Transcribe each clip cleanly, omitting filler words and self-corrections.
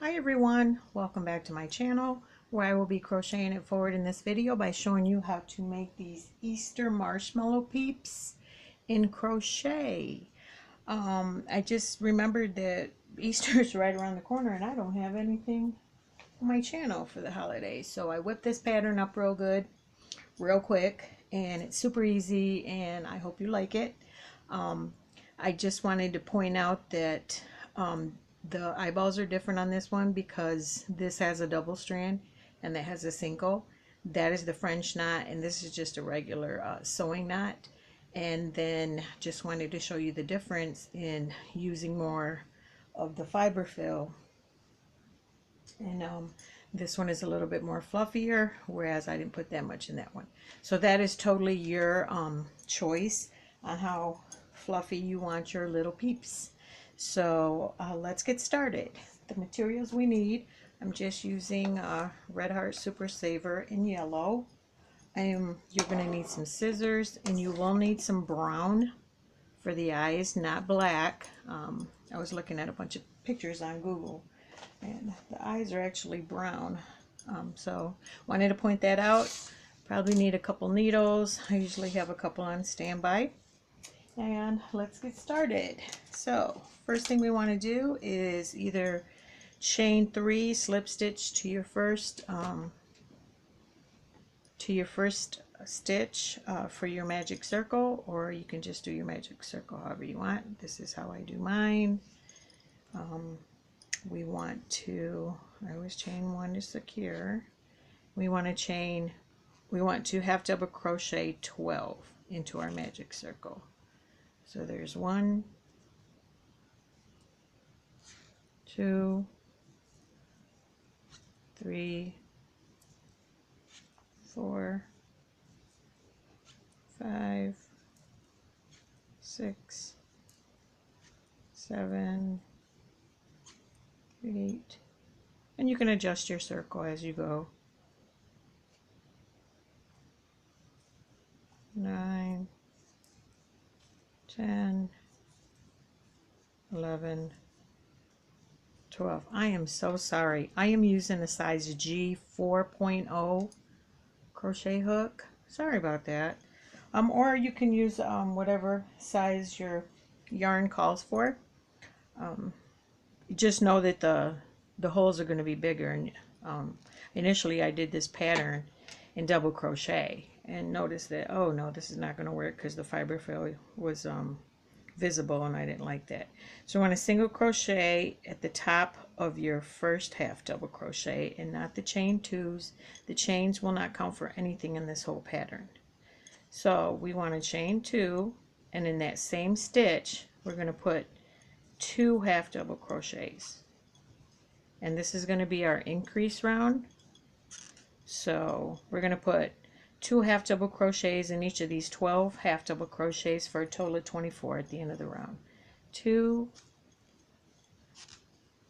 Hi everyone, welcome back to my channel where I will be crocheting it forward in this video by showing you how to make these Easter marshmallow peeps in crochet. I just remembered that Easter is right around the corner and I don't have anything on my channel for the holidays, so I whipped this pattern up real good, real quick, and it's super easy and I hope you like it. I just wanted to point out that the eyeballs are different on this one because this has a double strand and that has a single. That is the French knot and this is just a regular sewing knot. And then just wanted to show you the difference in using more of the fiber fill. And this one is a little bit more fluffier, whereas I didn't put that much in that one. So that is totally your choice on how fluffy you want your little peeps. So let's get started. The materials we need, I'm just using Red Heart Super Saver in yellow. You're going to need some scissors, and you will need some brown for the eyes, not black. I was looking at a bunch of pictures on Google, and the eyes are actually brown. So wanted to point that out. Probably need a couple needles. I usually have a couple on standby. And let's get started. So first thing we want to do is either chain 3, slip stitch to your first stitch for your magic circle, or you can just do your magic circle however you want. This is how I do mine. We want to, I always chain 1 to secure. We want to half double crochet 12 into our magic circle. So there's 1, 2, 3, 4, 5, 6, 7, 8, and you can adjust your circle as you go. 9, 10, 11, 12. I am so sorry. I am using a size G 4.0 crochet hook. Sorry about that. Or you can use whatever size your yarn calls for. Just know that the holes are going to be bigger. And initially I did this pattern in double crochet and noticed that, oh no, this is not going to work because the fiber fill was visible and I didn't like that. So I want to single crochet at the top of your first half double crochet and not the chain 2s. The chains will not count for anything in this whole pattern. So we want to chain 2, and in that same stitch we're going to put 2 half double crochets, and this is going to be our increase round. So we're going to put 2 half double crochets in each of these 12 half double crochets for a total of 24 at the end of the round. 2,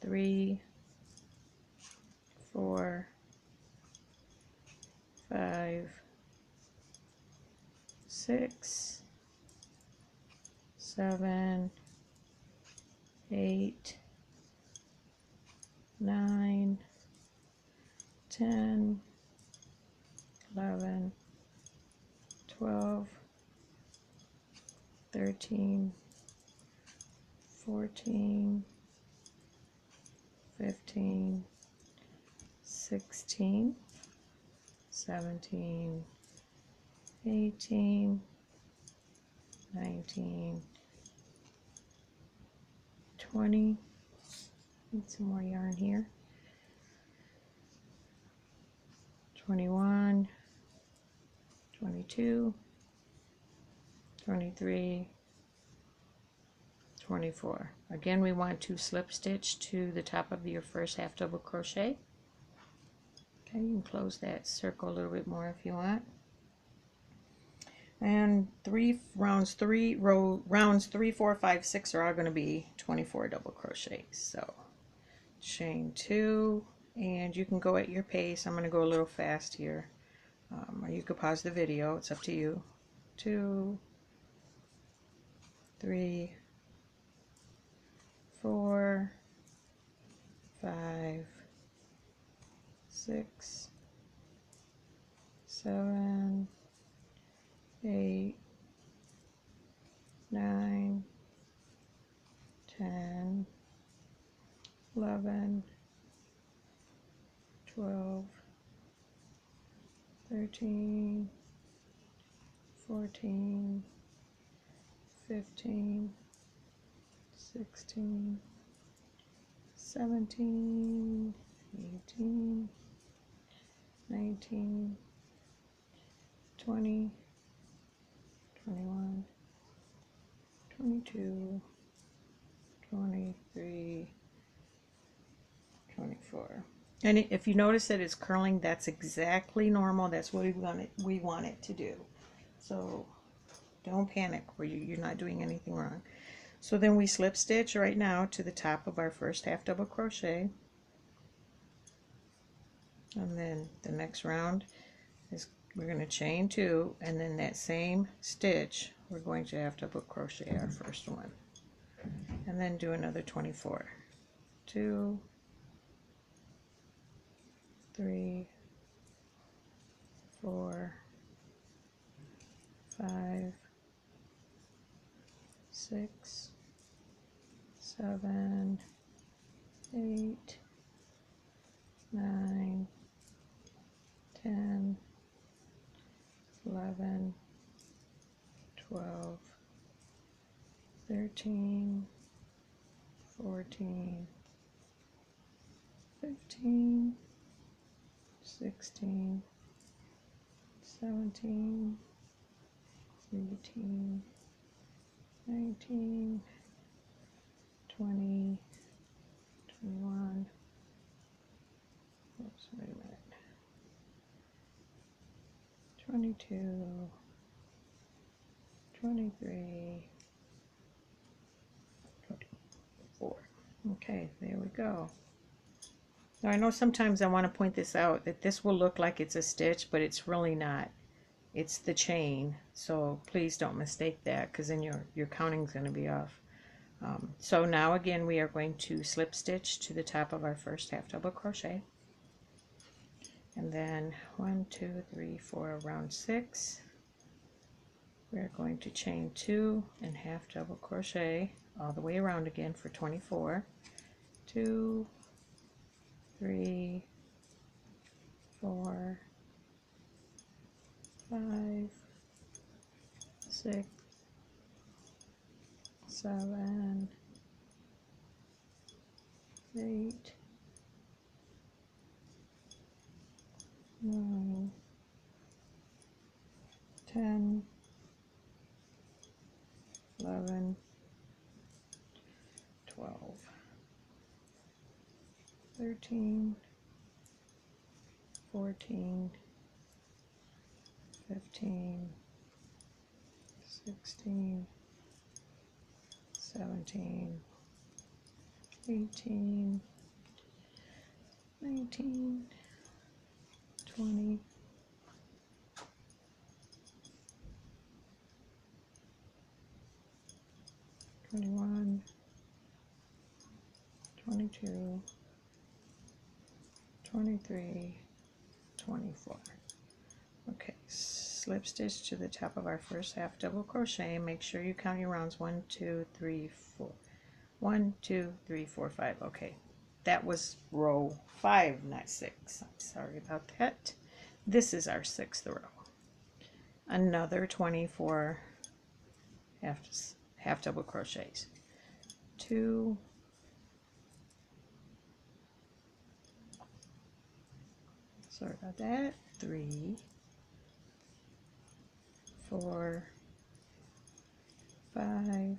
3, 4, 5, 6, 7, 8, 9, 10, 11, 12, 13, 14, 15, 16, 17, 18, 19, 20. Need some more yarn here. 21, 22, 23, 24. Again, we want to slip stitch to the top of your first half double crochet. Okay, you can close that circle a little bit more if you want. And rounds 3, 4, 5, 6 are all going to be 24 double crochets. So chain 2, and you can go at your pace. I'm going to go a little fast here, or you could pause the video, it's up to you. 2, 3, 4, 5, 6, 7, 8, 9, 10, 11, 12, 13, 14, 15, 16, 17, 18, 19, 20, 21, 22, 23, 24. And if you notice that it's curling, that's exactly normal. That's what we want it to do. So don't panic, or you're not doing anything wrong. So then we slip stitch right now to the top of our first half double crochet, and then the next round is we're going to chain 2, and then that same stitch we're going to half double crochet our first one, and then do another 24. 2, 3, 4, 5, 6, 7, 8, 9, 10, 11, 12, 13, 14, 15, 16, 17, 18, 19, 20, 21, oops, wait a minute, 22, 23, 24. Okay, there we go. Now I know sometimes I want to point this out, that this will look like it's a stitch, but it's really not. It's the chain, so please don't mistake that, because then your counting is going to be off. So now again we are going to slip stitch to the top of our first half double crochet, and then 1, 2, 3, 4, round 6 we're going to chain 2 and half double crochet all the way around again for 24. 2, 3, 4, 5, 6, 7, 8, 9, 10, 11, 12, 13, 14, 15, 16, 17, 18, 19, 20, 21, 22, 23, 24. Okay, slip stitch to the top of our first half double crochet. Make sure you count your rounds. 1, 2, 3, 4. 1, 2, 3, 4, 5. Okay, that was row 5, not 6. I'm sorry about that. This is our 6th row. Another 24 half double crochets. 2, sorry about that. 3, 4, 5,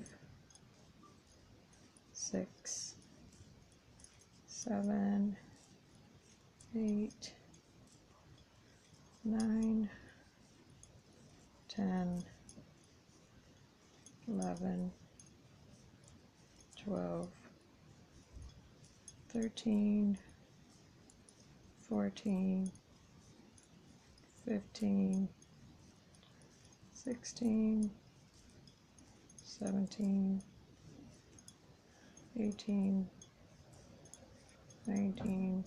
6, 7, 8, 9, 10, 11, 12, 13, 14, 15, 16, 17, 18, 19,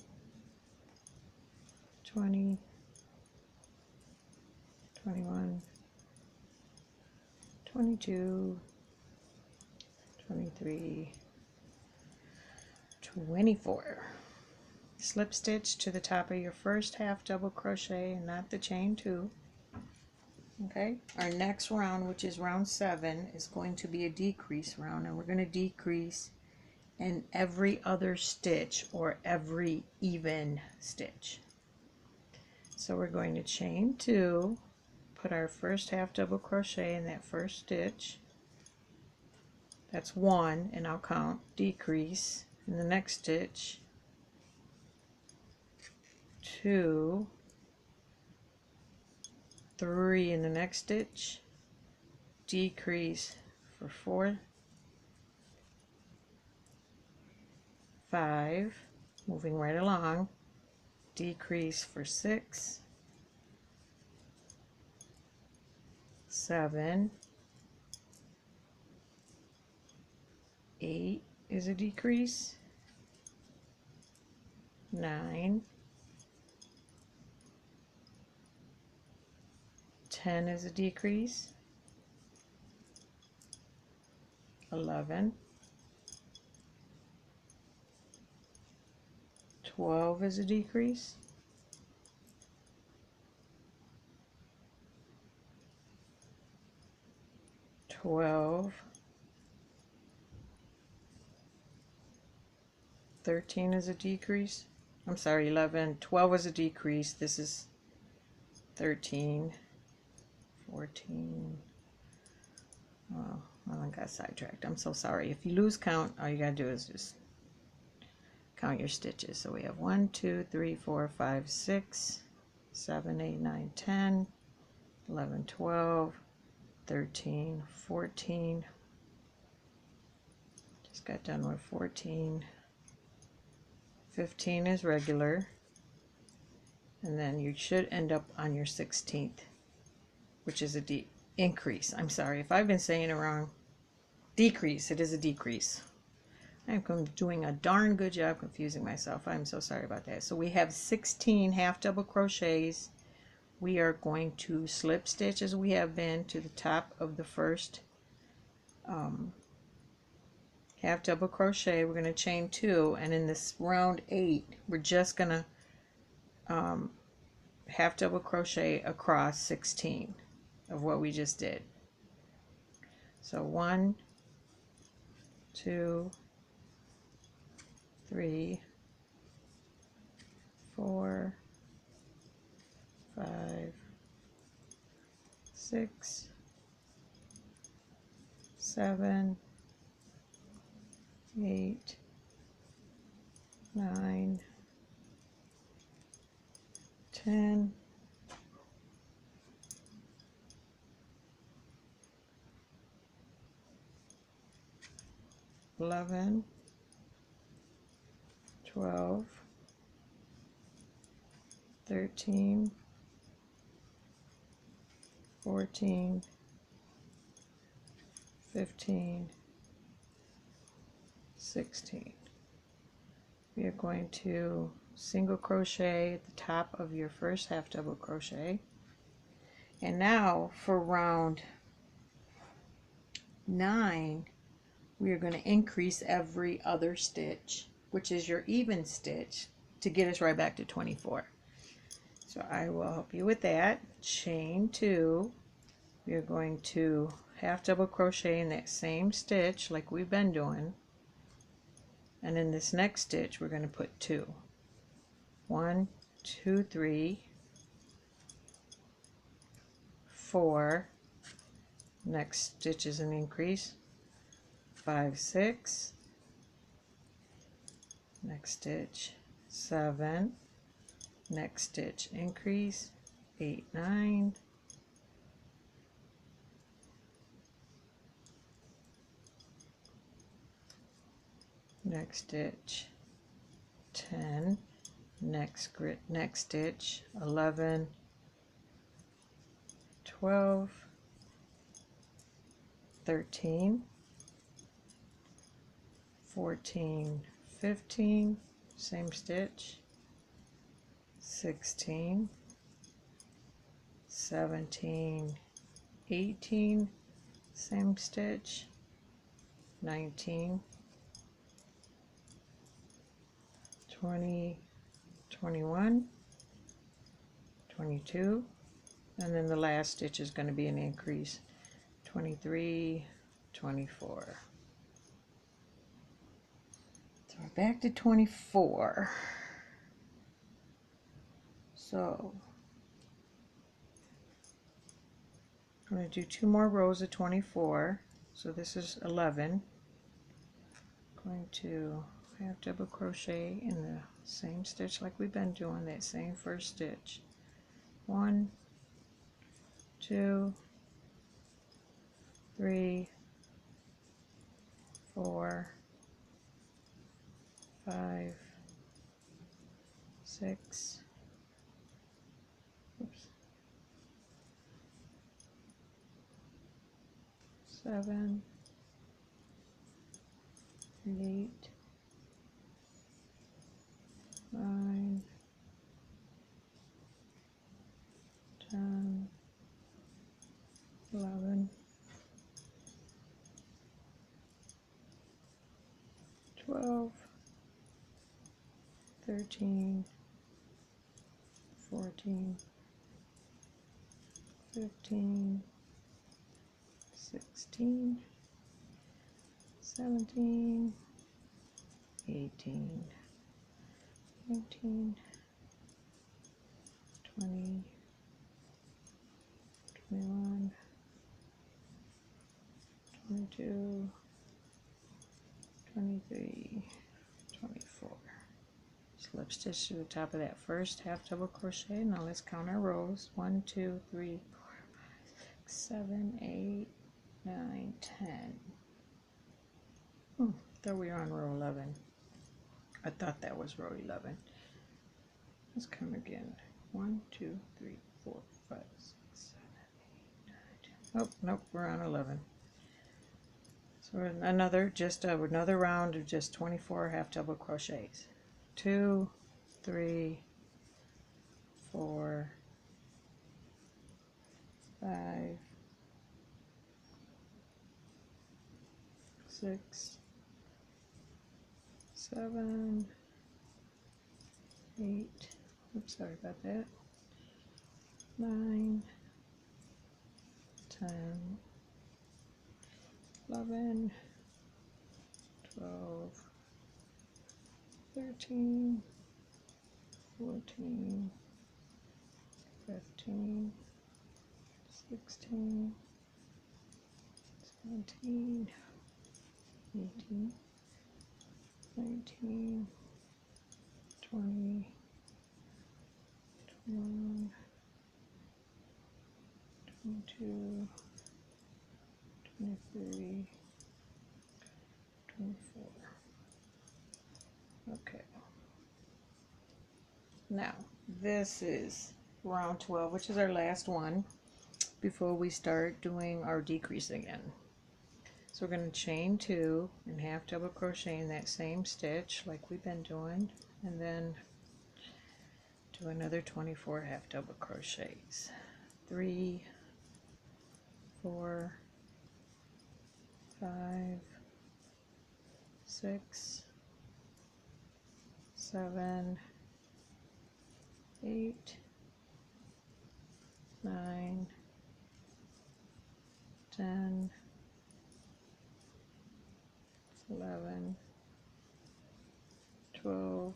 20, 21, 22, 23, 24. Slip stitch to the top of your first half double crochet and not the chain 2. Okay, our next round, which is round 7, is going to be a decrease round, and we're going to decrease in every other stitch or every even stitch. So we're going to chain 2, put our first half double crochet in that first stitch. That's 1, and I'll count. Decrease in the next stitch, 2, 3 in the next stitch, decrease for 4, 5, moving right along, decrease for 6, 7, 8 is a decrease, 9, 10 is a decrease, 11, 12 is a decrease, 12, 13 is a decrease. I'm sorry, 11, 12 is a decrease. This is 13, 14. Oh, I got sidetracked. I'm so sorry. If you lose count, all you gotta do is just count your stitches. So we have 1, 2, 3, 4, 5, 6, 7, 8, 9, 10, 11, 12, 13, 14. Just got done with 14. 15 is regular, and then you should end up on your 16th, which is a increase. I'm sorry if I've been saying it wrong. Decrease. It is a decrease. I'm doing a darn good job confusing myself. I'm so sorry about that. So we have 16 half double crochets. We are going to slip stitch as we have been to the top of the first half double crochet. We're going to chain 2, and in this round 8 we're just going to half double crochet across 16 of what we just did. So 1, 2, 3, 4, 5, 6, 7, 8, 9, 10, 11, 12, 13, 14, 15, 16. We are going to single crochet at the top of your first half double crochet, and now for round 9 we are going to increase every other stitch, which is your even stitch, to get us right back to 24. So I will help you with that. Chain 2. We are going to half double crochet in that same stitch like we've been doing, and in this next stitch we're going to put 2. 1, 2, 3, 4. Next stitch is an increase. 5, 6. Next stitch 7. Next stitch increase. 8, 9. Next stitch 10. Next stitch 11, 12, 13, 14, 15, same stitch, 16, 17, 18, same stitch, 19, 20, 21, 22, and then the last stitch is going to be an increase, 23, 24. So we're back to 24. So I'm going to do 2 more rows of 24. So this is 11. Going to half double crochet in the same stitch like we've been doing, that same first stitch. 1, 2, 3, 4, 5, 6, 7, 8, 9, 10, 11, 12, 13, 14, 15, 16, 17, 18, 19, 20, 21, 22, 23, 24. Slip stitch to the top of that first half double crochet. Now let's count our rows. 1, 2, 3, 4, 5, 6, 7, 8, 9, 10. Thought we were on row 11. I thought that was row 11. Let's count again. 1, 2, 3, 4, 5, 6, 7, 8, 9, 10. Oh, nope, we're on 11. So another round of just 24 half double crochets. 2, 3, 4, 5, 6, 7, 8, oops, sorry about that, 9, 10, 11, 12, 13, 14, 15, 16, 17, 18, 19, 20, 21, 22, 23, 24. Okay. Now, this is round 12, which is our last one before we start doing our decrease again. So we're going to chain 2 and half double crochet in that same stitch like we've been doing, and then do another 24 half double crochets. 3, 4, 5, 6, 7, 8, 9, 10, 11, 12,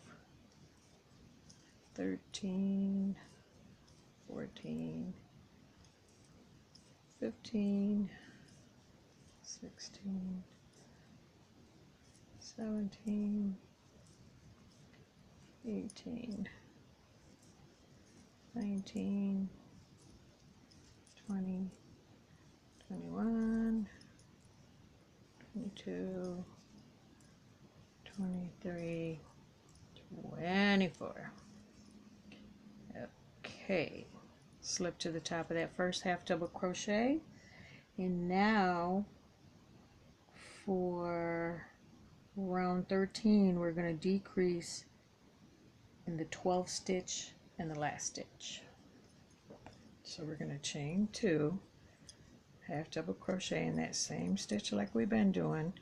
13, 14, 15, 16, 17, 18, 19, 20, 21, 22, 23, 24. Okay, slip to the top of that first half double crochet, and now for round 13 we're going to decrease in the 12th stitch and the last stitch. So we're going to chain 2, half double crochet in that same stitch like we've been doing.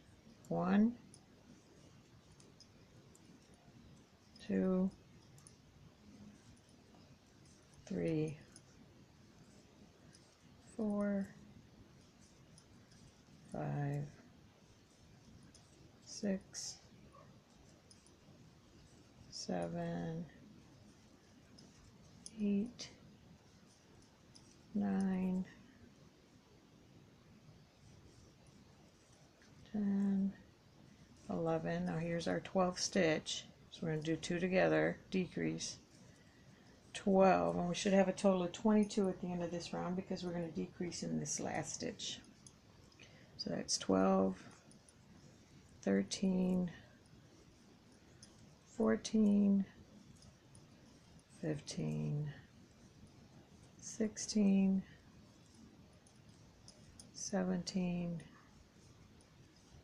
1, 2, 3, 4, 5, 6, 7, 8, 9, 10, 11. Now here's our 12th stitch. So we're going to do 2 together, decrease, 12, and we should have a total of 22 at the end of this round because we're going to decrease in this last stitch. So that's 12, 13, 14, 15, 16, 17,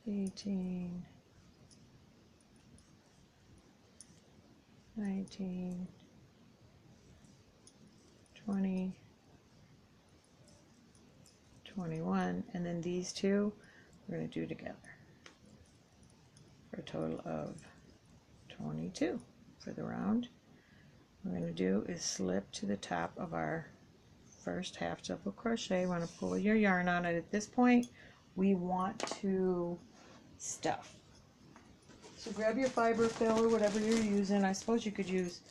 18, 19, 20, 21, and then these two we're going to do together for a total of 22 for the round. What we're going to do is slip to the top of our first half double crochet. Want to pull your yarn on it. At this point we want to stuff. So grab your fiber fill or whatever you're using. I suppose you could use,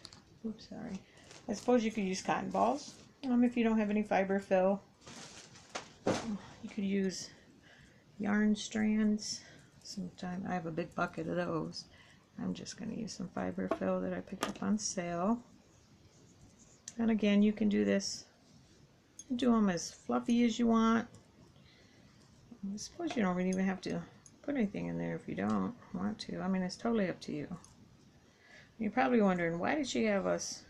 I suppose you could use cotton balls. If you don't have any fiber fill, you could use yarn strands. Sometimes I have a big bucket of those. I'm just going to use some fiber fill that I picked up on sale. And again, you can do this, do them as fluffy as you want. I suppose you don't really even have to put anything in there if you don't want to. I mean, it's totally up to you. You're probably wondering, why did she have us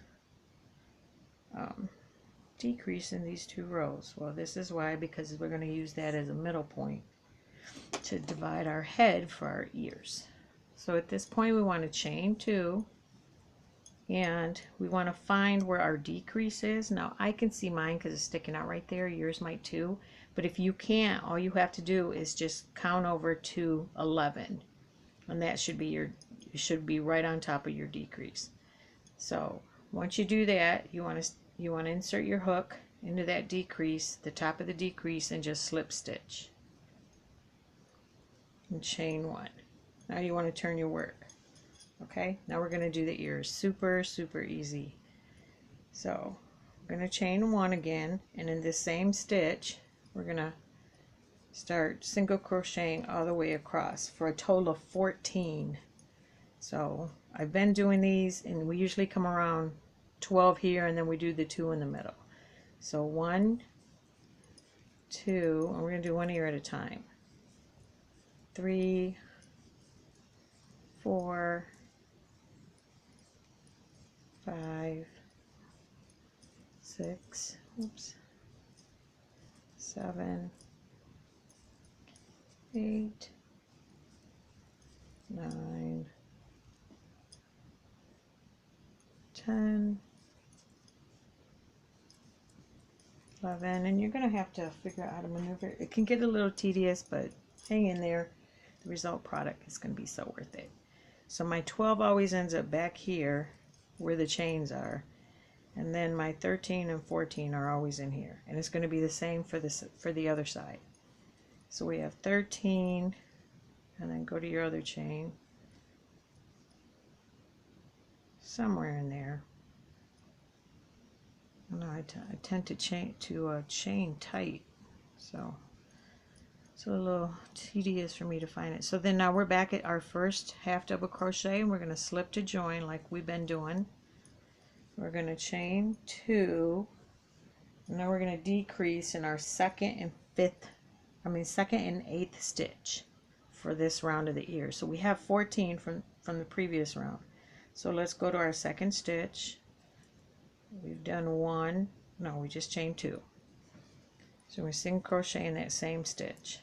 decrease in these 2 rows? Well, this is why, because we're going to use that as a middle point to divide our head for our ears. So at this point we want to chain 2, and we want to find where our decrease is. Now I can see mine because it's sticking out right there. Yours might too, but if you can't, all you have to do is just count over to 11, and that should be your, you should be right on top of your decrease. So once you do that, you want to insert your hook into that decrease, the top of the decrease, and just slip stitch and chain 1. Now you want to turn your work. Okay, now we're going to do the ears. Super easy. So we're going to chain 1 again, and in this same stitch we're going to start single crocheting all the way across for a total of 14. So I've been doing these, and we usually come around 12 here, and then we do the 2 in the middle. So 1, 2, and we're going to do 1 ear at a time. 3, 4, 5, 6, 7, 8, 9, 10, 11, and you're going to have to figure out how to maneuver. It can get a little tedious, but hang in there. The result product is going to be so worth it. So my 12 always ends up back here where the chains are, and then my 13 and 14 are always in here, and it's going to be the same for this, for the other side. So we have 13, and then go to your other chain somewhere in there. No, I tend to chain tight, so it's a little tedious for me to find it. So then now we're back at our first half double crochet, and we're going to slip to join like we've been doing. We're going to chain 2, and now we're going to decrease in our second and 8th stitch for this round of the ear. So we have 14 from the previous round. So let's go to our second stitch. We've done 1, no, we just chained 2. So we're single crochet in that same stitch.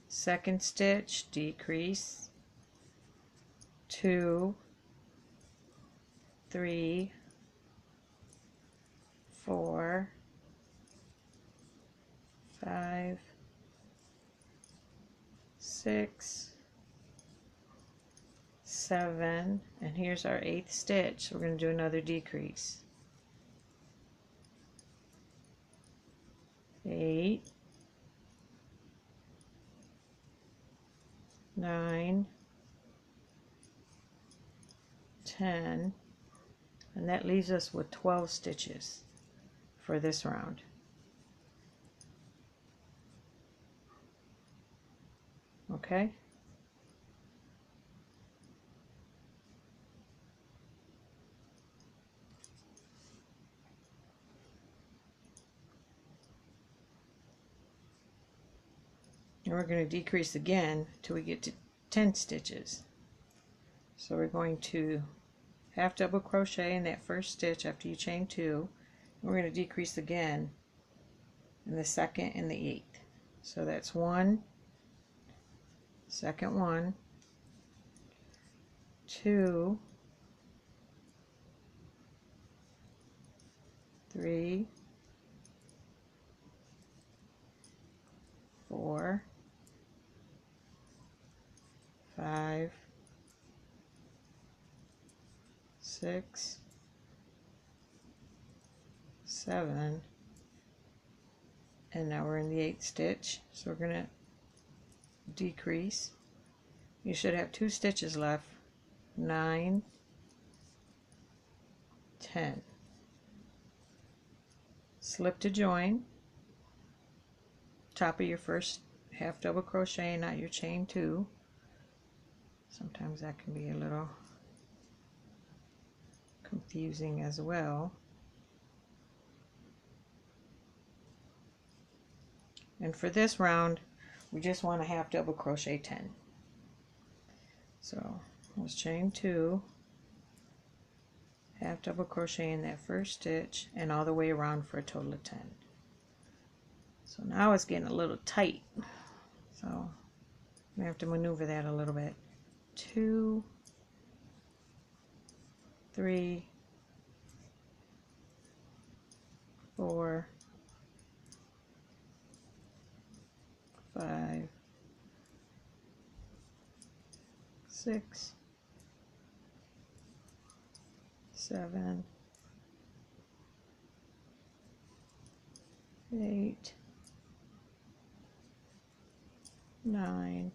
Second stitch, decrease, 2, 3, 4, 5, 6, 7, and here's our 8th stitch. So we're going to do another decrease. 8, 9, 10, and that leaves us with 12 stitches for this round. Okay? And we're going to decrease again till we get to 10 stitches. So we're going to half double crochet in that first stitch after you chain 2. And we're going to decrease again in the 2nd and the 8th. So that's 1, second 1, 2, 3, 4, 5, 6, 7, and now we're in the 8th stitch, so we're going to decrease. You should have 2 stitches left. 9, 10. Slip to join, top of your first half double crochet, not your chain 2. Sometimes that can be a little confusing as well. And for this round, we just want to half double crochet 10. So let's chain 2, half double crochet in that first stitch, and all the way around for a total of 10. So now it's getting a little tight, so we have to maneuver that a little bit. 2, 3, 4, 5, 6, 7, 8, 9,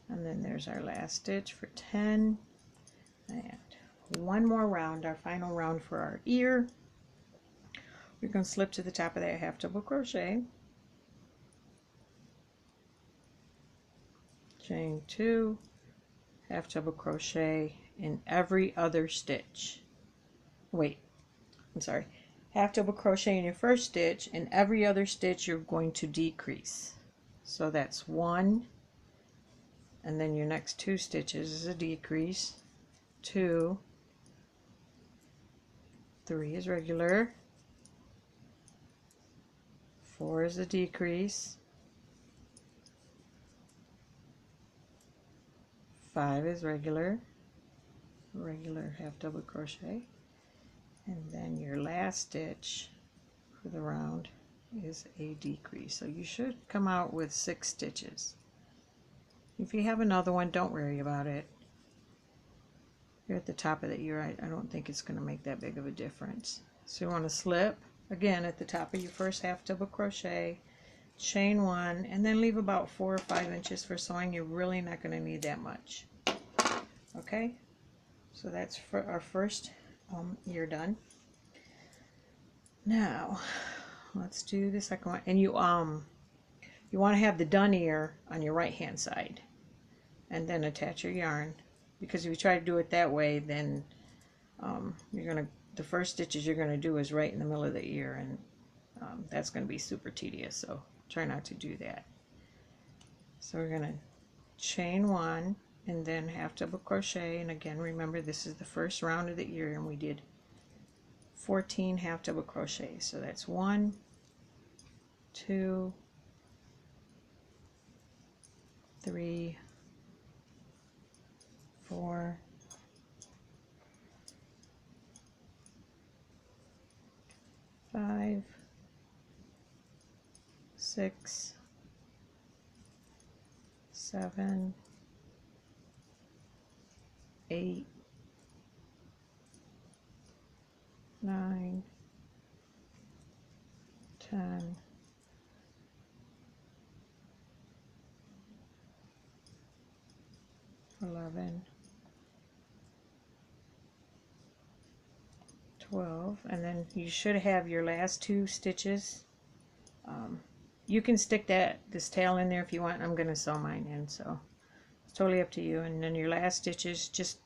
and then there's our last stitch for 10, and one more round, our final round for our ear. We're going to slip to the top of that half double crochet, chain 2, half double crochet in every other stitch. Wait, I'm sorry, half double crochet in your first stitch, and every other stitch you're going to decrease. So that's 1, and then your next 2 stitches is a decrease. 2, 3 is regular, 4 is a decrease, 5 is regular, half double crochet, and then your last stitch for the round is a decrease. So you should come out with 6 stitches. If you have another one, don't worry about it. You're at the top of the ear. I don't think it's going to make that big of a difference. So you want to slip again at the top of your first half double crochet, chain 1, and then leave about 4 or 5 inches for sewing. You're really not going to need that much. Okay, so that's for our first ear done. Now let's do the second one, and you want to have the done ear on your right hand side, and then attach your yarn, because if you try to do it that way, then the first stitches you're going to do is right in the middle of the ear, and that's going to be super tedious, so try not to do that. So we're going to chain 1 and then half double crochet, and again remember this is the first round of the ear, and we did 14 half double crochets. So that's 1, 2, 3, 4, 5, 6, 7, 8, 9, 10, 11, 12, and then you should have your last 2 stitches. You can stick this tail in there if you want. I'm going to sew mine in, so it's totally up to you. And then your last stitches, just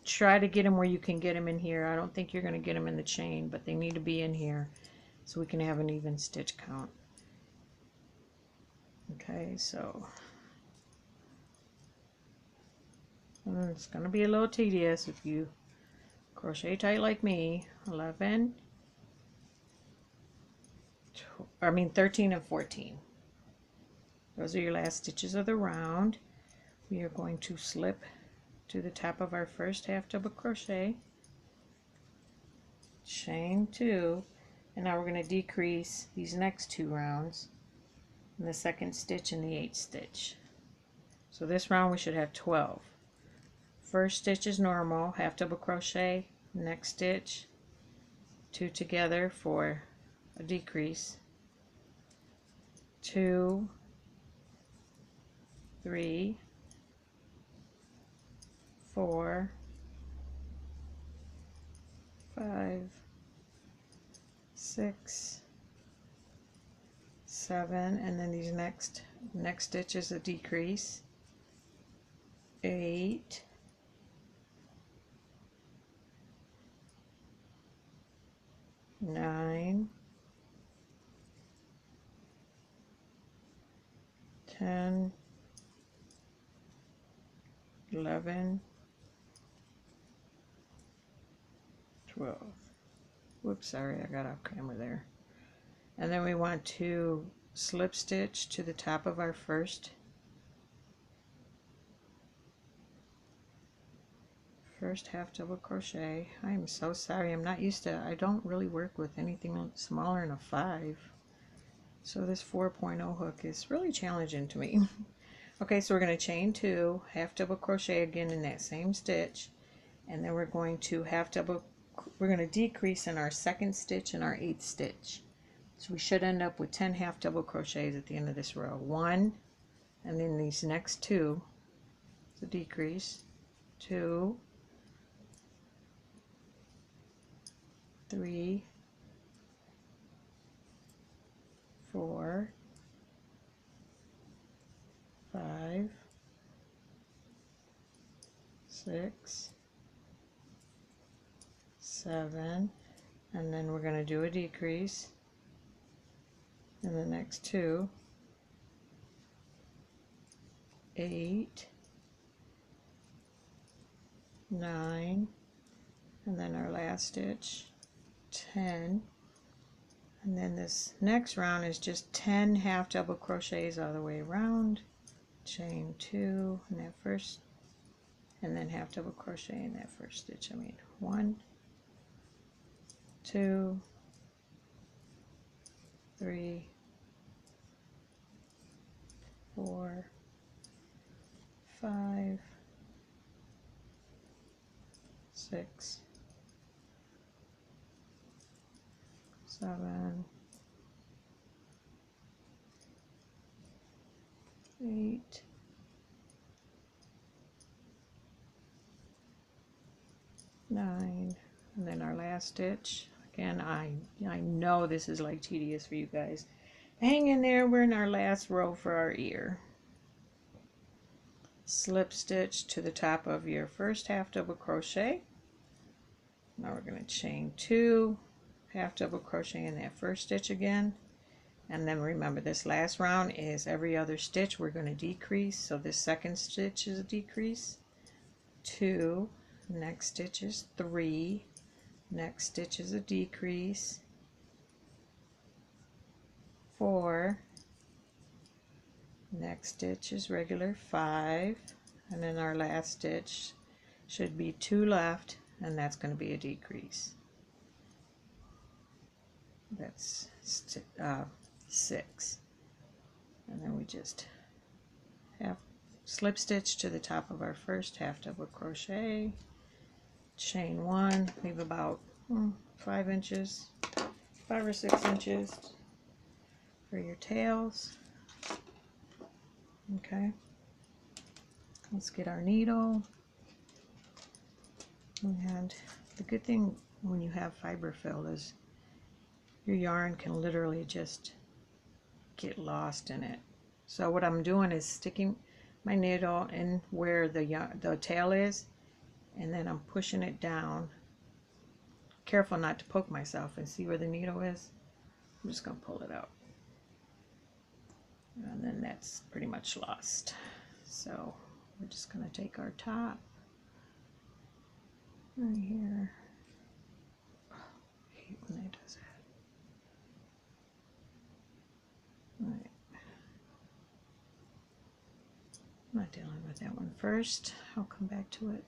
try to get them where you can get them in here. I don't think you're going to get them in the chain, but they need to be in here so we can have an even stitch count. Okay, so it's going to be a little tedious if you crochet tight like me. 11, 13 and 14. Those are your last stitches of the round. We are going to slip to the top of our first half double crochet, chain 2, and now we're going to decrease these next 2 rounds in the 2nd stitch and the 8th stitch. So this round we should have 12. First stitch is normal, half double crochet, next stitch 2 together for a decrease, 2, 3, 4, 5, 6, 7, and then these next stitch is a decrease, 8, 9, 10, 11, 12. Whoops, sorry, I got off camera there. And then we want to slip stitch to the top of our first half double crochet. I am so sorry, I'm not used to, I don't really work with anything smaller than a 5. So this 4.0 hook is really challenging to me. Okay, so we're going to chain 2, half double crochet again in that same stitch, and then we're going to we're going to decrease in our 2nd stitch and our 8th stitch. So we should end up with 10 half double crochets at the end of this row. 1, and then these next 2, so decrease, 2, 3, 4, 5, 6, 7, and then we're going to do a decrease in the next 2, 8, 9, and then our last stitch 10, and then this next round is just 10 half double crochets all the way around, chain 2 in that first, and then half double crochet in that first stitch. 1, 2, 3, 4, 5, 6, 7, 8, 9, and then our last stitch. Again, I know this is like tedious for you guys. Hang in there, we're in our last row for our ear. Slip stitch to the top of your first half double crochet. Now we're going to chain 2, half double crochet in that first stitch again, and then remember this last round is every other stitch we're going to decrease, so this 2nd stitch is a decrease, 2, next stitch is 3, next stitch is a decrease, 4, next stitch is regular, 5, and then our last stitch should be 2 left, and that's going to be a decrease. That's 6. and then we just half slip stitch to the top of our first half double crochet, chain one, leave about 5 inches, 5 or 6 inches for your tails. Okay, let's get our needle. And the good thing when you have fiber fill is your yarn can literally just get lost in it. So what I'm doing is sticking my needle in where the tail is, and then I'm pushing it down. Careful not to poke myself, and see where the needle is. I'm just going to pull it out. And then that's pretty much lost. So we're just going to take our top right here. Oh, I hate when it does that. Right. I'm not dealing with that one first. I'll come back to it.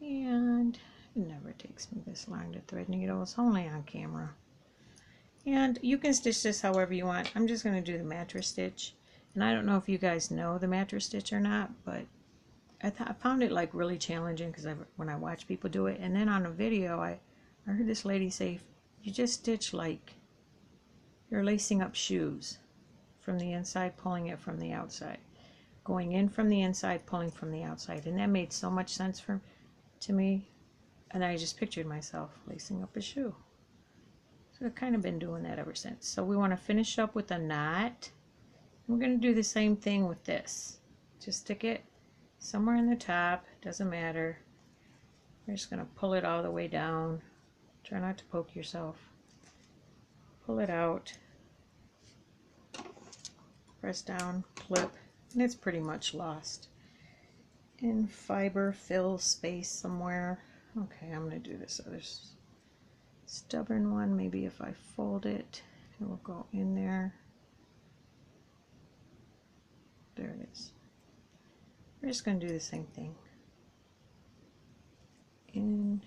And it never takes me this long to thread needles, only on camera. And you can stitch this however you want. I'm just going to do the mattress stitch. And I don't know if you guys know the mattress stitch or not, but I found it like really challenging because when I watch people do it. And then on a video, I heard this lady say, you just stitch like you're lacing up shoes from the inside, pulling it from the outside. Going in from the inside, pulling from the outside. And that made so much sense to me. And I just pictured myself lacing up a shoe. So I've kind of been doing that ever since. So we want to finish up with a knot. We're going to do the same thing with this. Just stick it somewhere in the top, doesn't matter. We're just going to pull it all the way down. Try not to poke yourself. Pull it out. Press down, clip, and it's pretty much lost in fiber fill space somewhere. Okay, I'm going to do this other stubborn one. Maybe if I fold it, it will go in there. There it is. We're just going to do the same thing. In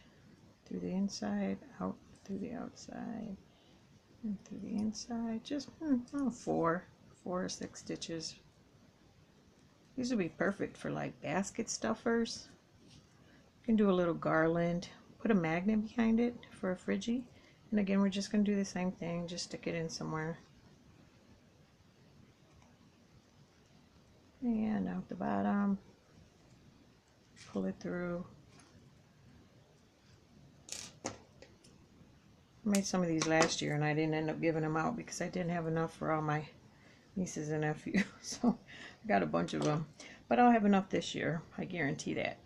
through the inside, out through the outside, and through the inside. Just 4 or 6 stitches. These would be perfect for like basket stuffers. You can do a little garland, put a magnet behind it for a Friggy. And again, we're just going to do the same thing, just stick it in somewhere. And out the bottom, pull it through. I made some of these last year and I didn't end up giving them out because I didn't have enough for all my nieces and nephews. So I got a bunch of them, but I'll have enough this year, I guarantee that.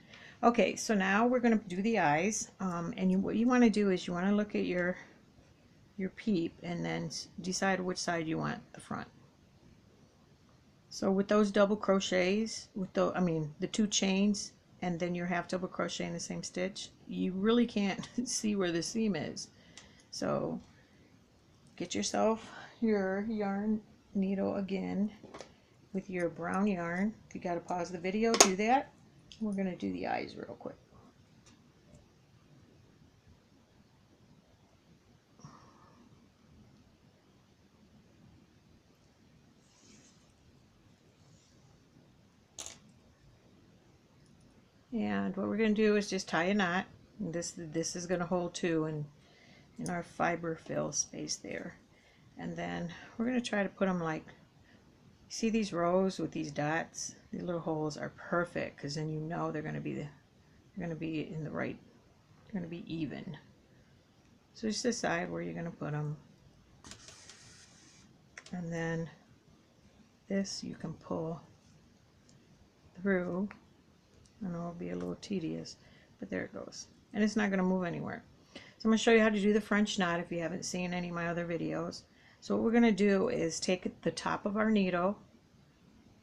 Okay, so now we're going to do the eyes, and what you want to do is you want to look at your peep and then decide which side you want the front. So with those double crochets, with the 2 chains and then your half double crochet in the same stitch, you really can't see where the seam is. So get yourself your yarn needle again with your brown yarn. If you got to pause the video, do that. We're going to do the eyes real quick. And what we're going to do is just tie a knot. This is going to hold 2 in our fiber fill space there. And then we're going to try to put them like, see these rows with these dots? These little holes are perfect because then you know they're going to be in the right, they're going to be even. So just decide where you're going to put them. And then this you can pull through. I know it'll be a little tedious, but there it goes. And it's not going to move anywhere. So I'm going to show you how to do the French knot if you haven't seen any of my other videos. So what we're going to do is take the top of our needle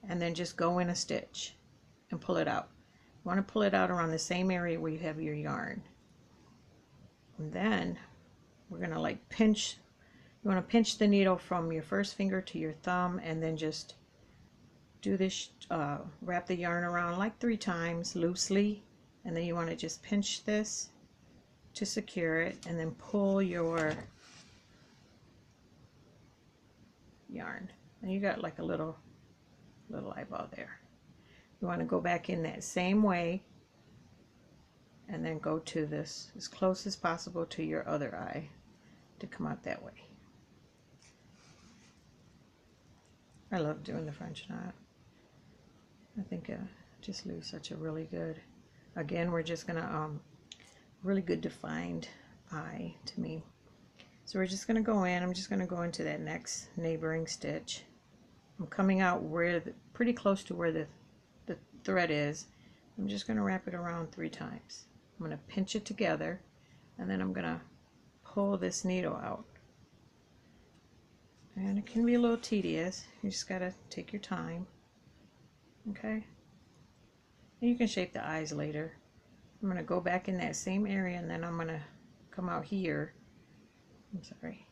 and then just go in a stitch and pull it out. You want to pull it out around the same area where you have your yarn. And then we're going to like pinch. You want to pinch the needle from your first finger to your thumb and then just do this, wrap the yarn around like 3 times loosely, and then you want to just pinch this to secure it, and then pull your yarn. And you got like a little eyeball there. You want to go back in that same way and then go to this as close as possible to your other eye to come out that way. I love doing the French knot. I think it just leaves such a really good, again, we're just gonna really good defined eye to me. So we're just gonna go in, I'm just gonna go into that next neighboring stitch. I'm coming out where pretty close to where the thread is. I'm just gonna wrap it around 3 times. I'm gonna pinch it together, and then I'm gonna pull this needle out. And it can be a little tedious. You just gotta take your time. Okay? And you can shape the eyes later. I'm gonna go back in that same area, and then I'm gonna come out here.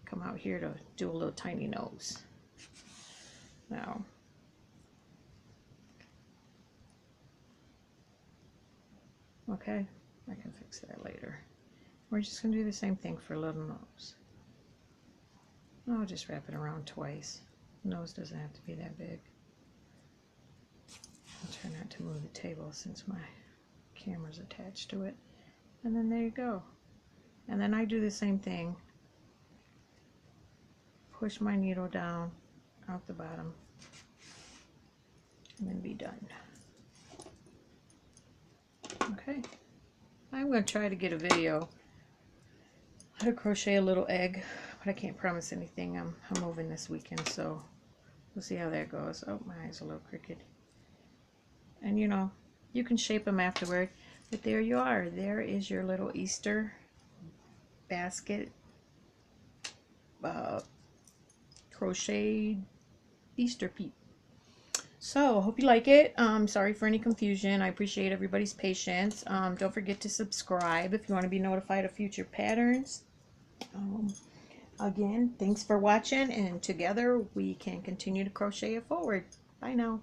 Come out here to do a little tiny nose. Now, okay, I can fix that later. We're just gonna do the same thing for a little nose. I'll just wrap it around twice. The nose doesn't have to be that big. I'll try not to move the table since my camera's attached to it. And then there you go. And then I do the same thing. Push my needle down out the bottom and then be done. Okay. I'm going to try to get a video how to crochet a little egg, but I can't promise anything. I'm moving this weekend, so we'll see how that goes. Oh, my eye's a little crooked. And you know, you can shape them afterward, but there you are. There is your little Easter basket crocheted Easter peep. So, hope you like it. Sorry for any confusion. I appreciate everybody's patience. Don't forget to subscribe if you want to be notified of future patterns. Again, thanks for watching, and together we can continue to crochet it forward. Bye now.